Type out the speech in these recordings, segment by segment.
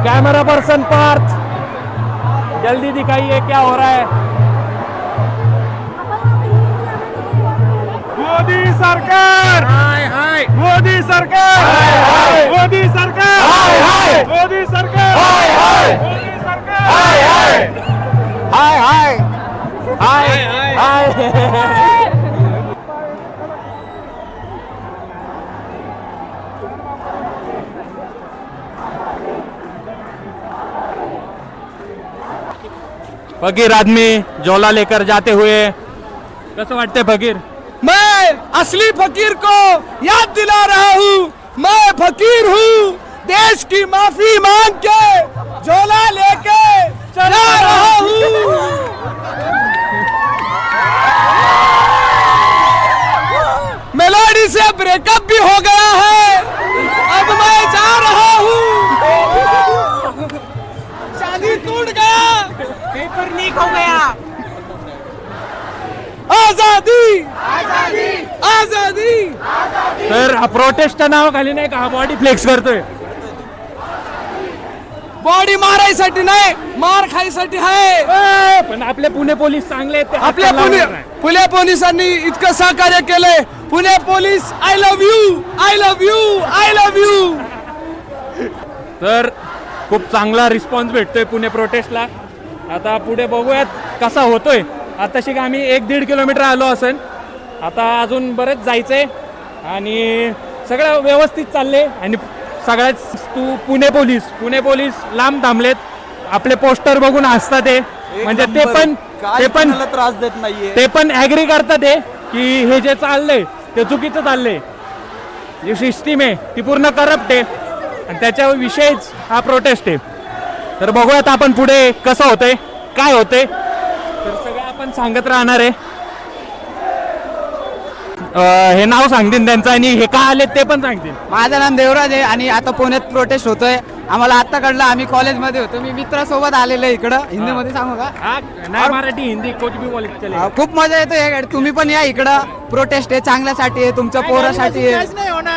Camera person Parth, जल्दी दिखाइए क्या हो रहा है। मोदी सरकार, हाय हाय मोदी सरकार, हाय मोदी सरकार, हाय मोदी सरकार, हाय मोदी सरकार, हाय हाय हाय हाय हाय। फकीर आदमी झोला लेकर जाते हुए कसं वाटते फकीर? मैं असली फकीर को याद दिला रहा हूँ। मैं फकीर हूँ, देश की माफी मांग के झोला लेके चला रहा हूँ। मेलोडी से ब्रेकअप भी हो गया है, अब मैं जा रहा हूँ। शादी टूट गया, पेपर लीक हो गया। आजादी आजादी आजादी। तर प्रोटेस्टच्या नावाखाली नाही का हा बॉडी फ्लेक्स करतोय? बॉडी मारायसाठी नाही, मार खायसाठी आहे। पण आपले पुणे पोलीस चांगले आहेत, ते आपल्या हात लावणार नाही. पुणे पोलिसांनी इतकं सहकार्य केलंय। Pune police, I love you, I love you, I love you. तर खूप चांगला रिस्पॉन्स भेटतोय पुणे प्रोटेस्टला। आता पुढे बघूयात कसा होतोय। आताशी आम्ही 1-1.5 किलोमीटर आलो असेल, आता अजून बरेच जायचंय आणि सगळं व्यवस्थित चाललंय। आणि सगळ्यात पुणे पोलीस लांब थांबलेत, आपले पोस्टर बघून हसतात ते, म्हणजे ते पण त्रास देत नाहीये। ते पण ॲग्री करतात ते की हे जे चाललंय ते चुकीचं चाललंय, जी सिस्टीम आहे ती पूर्ण करप्ट आहे आणि त्याच्याविषयीच हा प्रोटेस्ट आहे। तर बघूयात आपण पुढे कसं होतंय, काय होतंय, तर सगळं आपण सांगत राहणार आहे। हे नाव सांगतील त्यांचं आणि हे का आले ते पण सांगतील। माझं नाम देवराज आहे आणि आता पुण्यात प्रोटेस्ट होतोय। आम्हाला आता कळलं, आम्ही कॉलेजमध्ये होतो, मी मित्रासोबत आलेलो इकडं। हिंदीमध्ये सांगू का? हा नाही, मराठी हिंदी कुछ भी बोल चलेगा। खूप मजा येते, तुम्ही पण या इकडं। प्रोटेस्ट आहे, चांगल्यासाठी आहे, तुमच्या पोरासाठी आहे।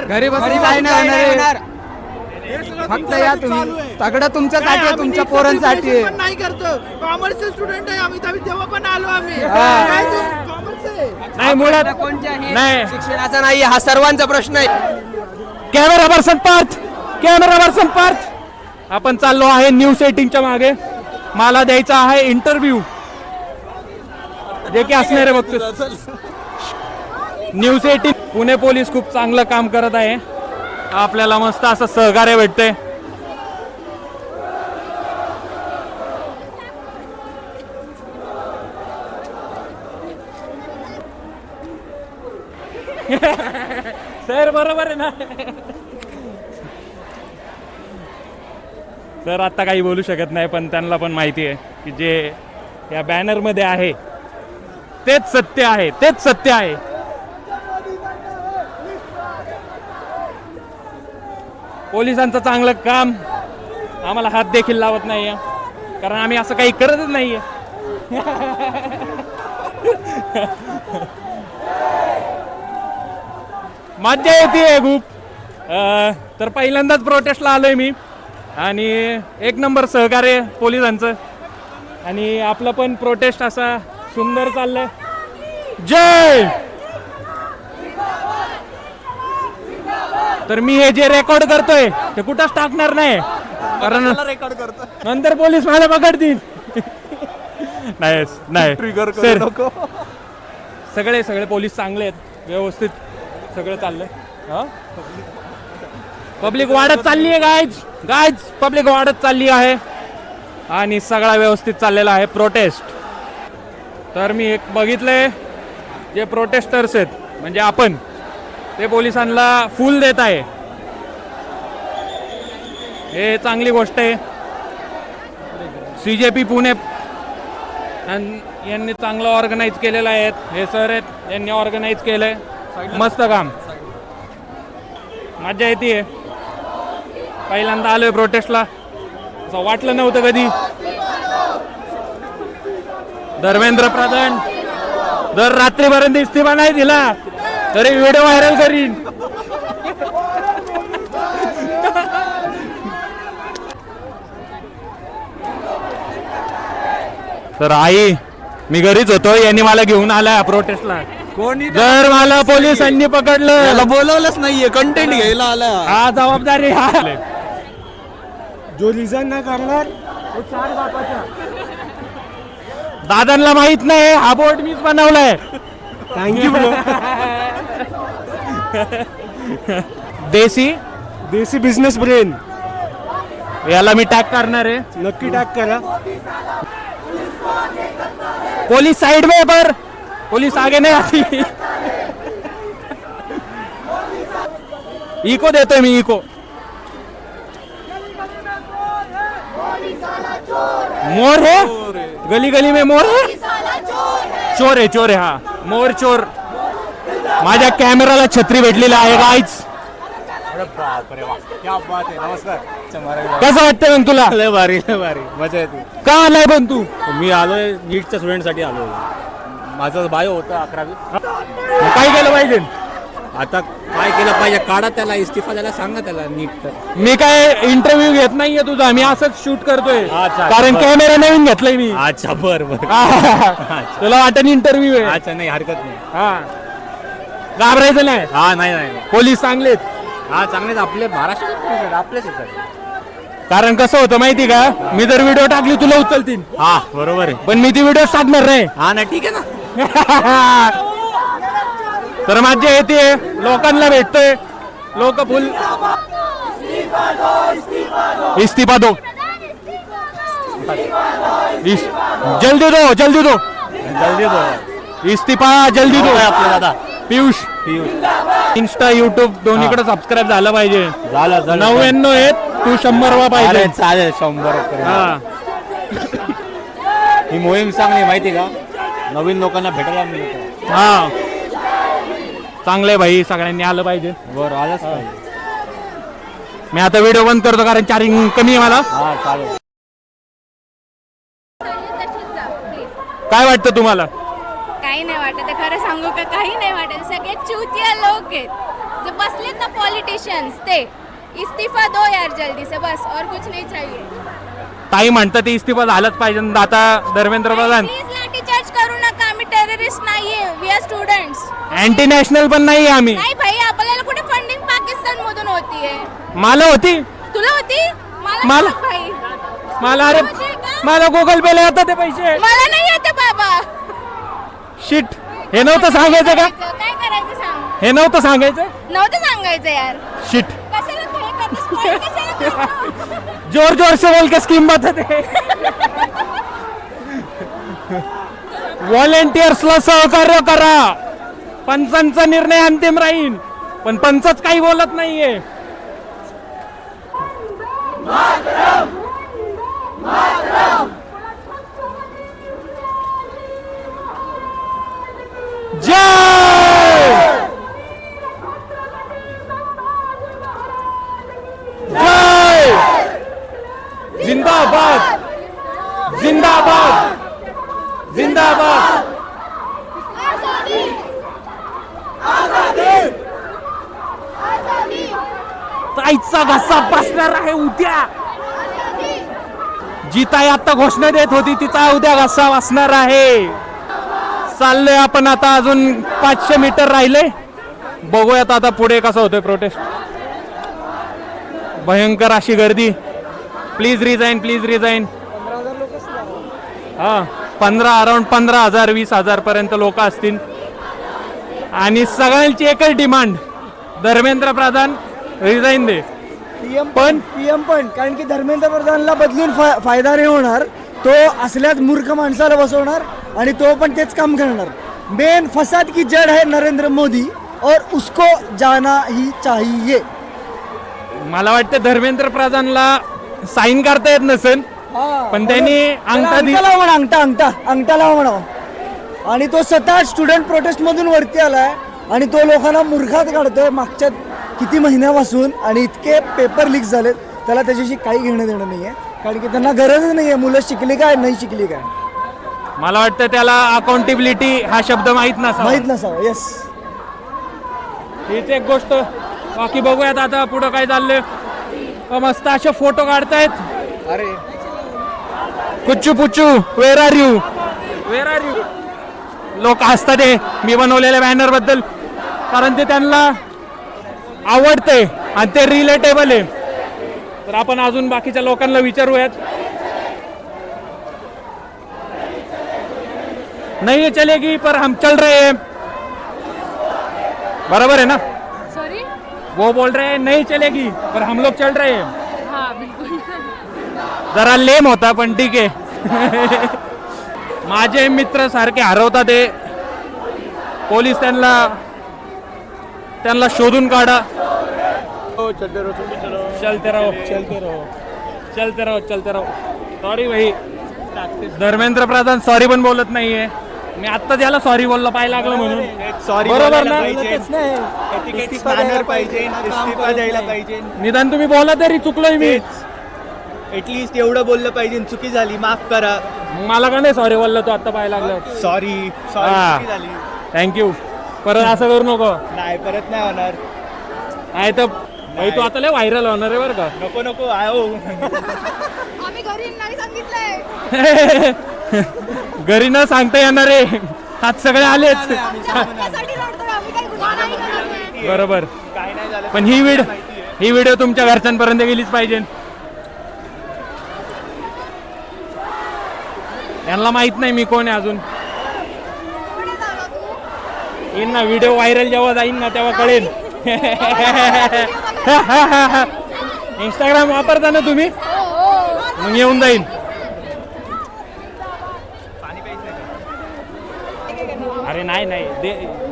घरी बसून काही नाही होणार, फक्त या तुम्ही। सगळं तुमच्यासाठी आहे, तुमच्या पोरांसाठी आहे। नाही करतो, कॉमर्स स्टुडंट आहे आम्ही, तेव्हा पण आलो आम्ही। नाही मुळात नाही, शिक्षणाचा नाही, हा सर्वांचा प्रश्न आहे। कॅमेरा पर्सन पार्थ, आपण चाललो आहे न्यूज 18च्या मागे। मला द्यायचा आहे इंटरव्ह्यू, जे की असणार आहे बघतो। न्यूज 18 पुणे पोलीस खूप चांगलं काम करत आहे, आपल्याला मस्त असं सहकार्य भेटतंय। सर बरोबर आहे ना? सर आता काही बोलू शकत नाही, पण त्यांना पण माहिती आहे की जे या बॅनर मध्ये आहे तेच सत्य आहे, तेच सत्य आहे। पोलिसांचं चांगलं काम आम्हाला हात देखील लावत नाहीये, कारण आम्ही असं काही करतच नाहीये। मज्जा येते खूप। तर पहिल्यांदाच प्रोटेस्टला आलोय मी आणि एक नंबर सहकार्य पोलिसांचं, आणि आपलं पण प्रोटेस्ट असा सुंदर चाललंय। जय। तर मी हे जे रेकॉर्ड करतोय ते कुठंच टाकणार नाही, कारण रेकॉर्ड करतो, नंतर पोलीस मला पकडतील। नाही सर, सगळे पोलीस चांगले आहेत, व्यवस्थित सगळं चाललंय। पब्लिक वाढत चालली आहे गाईज, पब्लिक वाढत चालली आहे आणि सगळा व्यवस्थित चाललेला आहे प्रोटेस्ट। तर मी एक बघितलंय, जे प्रोटेस्टर्स आहेत म्हणजे आपण, ते पोलिसांना फूल देत आहे, हे चांगली गोष्ट आहे। CJP पुणे यांनी चांगलं ऑर्गनाईज केलेलं आहे, हे सर आहेत यांनी ऑर्गनाईज केलंय, मस्त काम, मजा येते। पहिल्यांदा आलोय प्रोटेस्टला, असं वाटलं नव्हतं कधी। धर्मेंद्र प्रधान दर रात्रीपर्यंत इस्तीफा नाही दिला तरी व्हिडिओ व्हायरल करीन। तर आई मी घरीच होतो, यांनी मला घेऊन आला प्रोटेस्टला. कोणी जर मला पोलिसांनी पकडलं, बोलवलंच नाहीये, कंटेंट घ्यायला आला. हा जबाबदारी हा. जो रिझाईन नाही करणार दादांना माहित नाही हा बोर्ड मीच बनवलाय. Thank you bro. Desi Desi business brain याला मी टॅग करणार आहे. नक्की टॅग करा. पुलिस साइड में पर पुलिस आगे नहीं आती. इको देतोय मी, इको. मोर है, गली गली में मोर है. चोर आहे, चोर आहे. हा मोर चोर. माझ्या कॅमेराला छत्री भेटलेला आहे गाईच. कसं वाटतंय मग तुला? लय भारी लय भारी मजा येते. का आलाय पण तू? मी आलोय नीटच्या स्टुडंटसाठी आलोय. माझं बायो होतं 11वी. मग काय केलं पाहिजे? आता काय केलं पाहिजे? काढा त्याला, इस्तिफा द्यायला सांगा त्याला नीट. तर मी काय इंटरव्ह्यू घेत नाहीये तुझा, मी असंच शूट करतोय. अच्छा, कारण बरं. कॅमेरा नवीन घेतलाय मी. अच्छा बर बर. तुला वाटत इंटरव्ह्यू आहे. अच्छा नाही हरकत नाही. हा घाबरायचं नाही, हा नाही नाही पोलीस चांगलेत. हा चांगलेच आपले महाराष्ट्राचे पोलीस आहेत, आपलेच आहेत. कारण कसं होतं माहिती का, मी जर व्हिडिओ टाकली तुला उचलतील, हा बरोबर आहे. पण मी ती व्हिडिओ टाकणार नाही. हा नाही ठीक आहे ना. तर मज्जा येते, लोकांना भेटतोय, लोक फुल इस्तीफा दो, जल्दी दो, जल्दी दो, जल्दी बोला. इस्तीफा जल्दी दो. आपले दादा पियुष इंस्टा युट्यूब दोन्हीकडे सबस्क्राईब झालं पाहिजे. झालं झालं. 99 आहेत, तू 100वा पाहिजे. अरे चालेल 100. हा ही मोहीम चांगली माहिती का, नवीन लोकांना भेटायला मिळतं. हा चांगलंय भाई, सगळ्यांनी आलं पाहिजे. बरं आलंच पाहिजे. मी आता व्हिडिओ बंद करतो कारण चार्जिंग कमी आहे मला. हा चालेल. काय वाटतं तुम्हाला? काही नाही वाटत आहे, खरं सांगू का, काही नाही वाटत. सगळे चुतिया लोक आहेत जे बसलेत ना पॉलिटिशियन्स, ते इस्तीफा दो यार जल्दी से, बस और कुछ नहीं चाहिए. ताई म्हणतात ते इस्तीफा झालाच पाहिजे. आता धर्मेंद्र प्रधान प्लीज लाठी चार्ज करू नका, आम्ही टेररिस्ट नाहीये, we are students. Anti national पण नाही आम्ही. नाही भाई, आपल्याला कुठे फंडिंग पाकिस्तान मधून होतीये? मला होती, तुला होती? मला- नाही भाई, मला अरे मला गुगल पे ला येतात ते पैसे. मला नाही येते बाबा. शिट, हे नव्हतं सांगायचं का? काय करायचं सांग. हे नव्हतं सांगायचं. नव्हतं सांगायचं यार. शिट, कशाला हे करतोस? spoil कशाला करतो? जोर जोर से बोल के स्कीम बता. व्हॉलेंटियर्सला सहकार्य करा. पंचांचा निर्णय अंतिम राहील, पण पंचच काही बोलत नाहीये. जय जय जिंदाबाद जिंदाबाद जिंदाबाद. ताईचा घसा बसणार आहे उद्या. जी ताई आता घोषणा देत होती तिचा उद्या घसा वाचणार आहे. चाललोय आपण आता, अजून 500 मीटर राहिले. बघूयात आता पुढे कसं होतंय प्रोटेस्ट. भयंकर अशी गर्दी. Please resign, please resign. हा 15 15,000 20,000 पर्यंत लोक असतील. आणि सगळ्यांची एकच डिमांड, धर्मेंद्र प्रधान रिझाईन दे. पीएम पण कारण की धर्मेंद्र प्रधानला बदलून फायदा नाही होणार. तो असल्याच मूर्ख माणसाला बसवणार आणि तो पण तेच काम करणार. मेन फसाद की जड़ है नरेंद्र मोदी और उसको जाना ही चाहिए. मला वाटतं धर्मेंद्र प्रधानला साईन करता येत नसेल, पण त्यांनी अंगठा लावा म्हणा, अंगठा लावा म्हणा. आणि तो स्वतः स्टुडंट प्रोटेस्ट मधून वरती आलाय आणि तो लोकांना मूर्खात काढतोय मागच्या किती महिन्यापासून. आणि इतके पेपर लीक झालेत, त्याला त्याच्याशी काही घेणं देणं नाहीये, कारण की त्यांना गरजच नाहीये. मुलं शिकली काय नाही शिकली काय. मला वाटतं त्याला अकाउंटेबिलिटी हा शब्द माहित नसावं. येस, हीच एक गोष्ट. बाकी बघूयात आता पुढं काय चाललंय. मस्त असे फोटो काढतायत. अरे कुच्चू पुच्चू वेर आर यू लोक हसतात ते मी बनवलेल्या बॅनर बद्दल, कारण ते त्यांना आवडते आणि ते रिलेटेबल आहे. तर आपण अजून बाकीच्या लोकांना विचारूयात. नहीं ये चलेगी पर हम चल रहे हैं, बराबर है ना? सॉरी. वो बोल रहे हैं नहीं चलेगी पर हम लोग चल रहे हैं. हाँ बिल्कुल. जरा लेम होता पण ठीक आहे. माझे मित्र सारखे हरवतात ते पोलीस, त्यांना शोधून काढा. चलते रहो. सॉरी भाई, धर्मेंद्र प्रधान सॉरी पण बोलत नाहीये. मी आत्ता त्याला सॉरी बोलला पाय लागलं म्हणून. बरोबर ना? इस्तीफा द्यायला पाहिजे. निदान तुम्ही बोला तरी चुकलोय मी. ऍटलीस्ट एवढं बोललं पाहिजे. चुकी झाली, माफ करा. मग मला का नाही सॉरी बोलला तू आत्ता पाय लागलं? सॉरी हा. चुकी झाली. थँक्यू. परत असं करू नको. नाही, परत नाही होणार. नाही तर भाई तू आता लय व्हायरल होणार आहे बरं का. नको आहो. आम्ही घरी नाही सांगितलंय. घरी न सांगता येणार आहे. आज सगळे आलेच. त्यासाठी लढतोय आम्ही, काही गुन्हा नाही करत. बरोबर. काय नाही झालं. पण ही व्हिडिओ तुमच्या घरच्यांपर्यंत गेलीच पाहिजे. यांना माहित नाही मी कोण आहे अजून. येईन ना व्हिडिओ व्हायरल जेव्हा जाईन ना तेव्हा कळेल. इंस्टाग्राम वापरता ना तुम्ही? मग येऊन जाईन. अरे नाही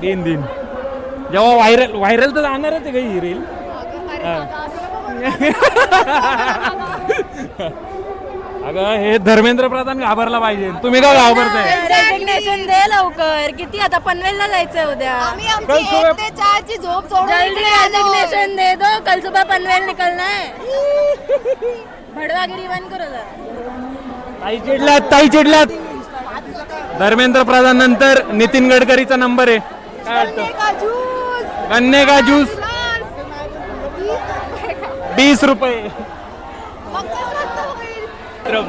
देईन जेव्हा व्हायरल तर जाणारच आहे काही रील. अगं हे धर्मेंद्र प्रधान घाबरला पाहिजे. तुम्ही का घाबरताय? रेजिग्नेशन दे लवकर. किती आता पनवेलला जायचंय उद्या. आम्ही आमची 1 ते 4 ची झोप सोडून जल्दी रेजिग्नेशन दे दो. कल सुबह पनवेल निकलना है. भडवागिरी बंद करो जरा. ताई चिडल्यात. धर्मेंद्र प्रधान नंतर नितीन गडकरीचा नंबर आहे. काय वाटतं? गन्ने का जूस 20 रुपये.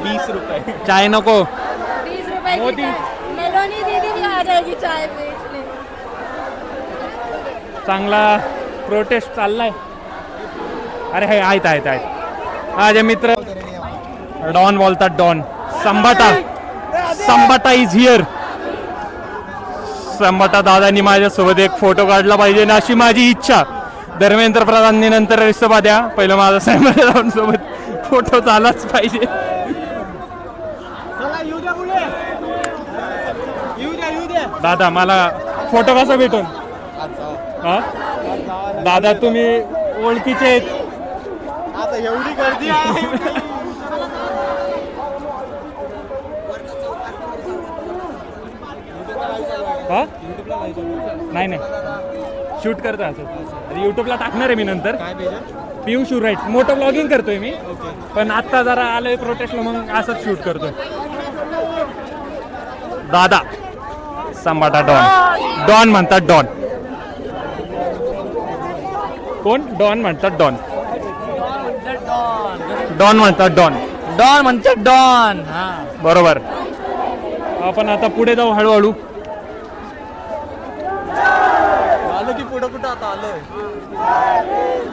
20 रुपये. चाय नको. 20 रुपए मोदी. की मेलोनी दीदी भी आ जाएगी चाय बेचने. चांगला प्रोटेस्ट चाललाय. अरे हे आहेत माझे मित्र डॉन बोलतात. Don Sambata is here. Sambata दादांनी माझ्यासोबत एक फोटो काढला पाहिजे ना अशी माझी इच्छा. धर्मेंद्र प्रधाननी नंतर इस्तफा द्या, पहिलं माझा संबाटा सोबत फोटो झालाच पाहिजे. दादा मला फोटो कसा भेटून? हा दादा तुम्ही ओळखीचे आहेत. आता एवढी गर्दी आहे. हा नाही शूट करतो असं. युट्यूबला टाकणार आहे मी नंतर. पियुष राईट मोठं ब्लॉगिंग करतोय मी. पण आत्ता जरा आलोय प्रोटेस्टला मग असंच शूट करतोय. दादा संबाटा डॉन म्हणतात. कोण डॉन म्हणतात? डॉन म्हणतात. डॉन. बरोबर. आपण आता पुढे जाऊ हळूहळू.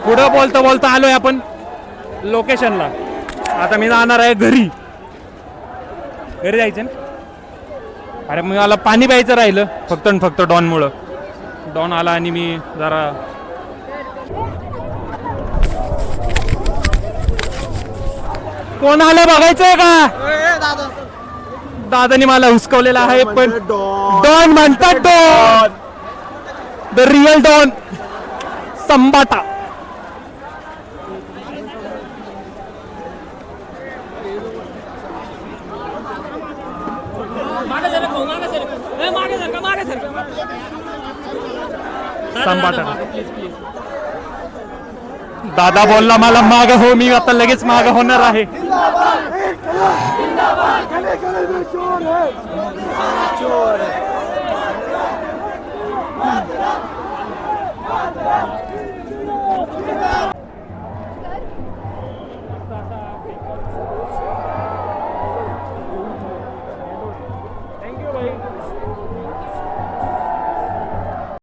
पुढं बोलता आलोय आपण लोकेशनला. आता मी जाणार आहे घरी जायचं ना. अरे मग मला पाणी प्यायचं राहिलं फक्त डॉनमुळं. डॉन आला आणि मी जरा कोण आलं बघायचंय का? दादानी मला हुसकवलेला आहे. पण डॉन म्हणतात. Don the real don Sambata. Sambata. दादा बोलला मला माग हो. मी आता लगेच माग होणार आहे.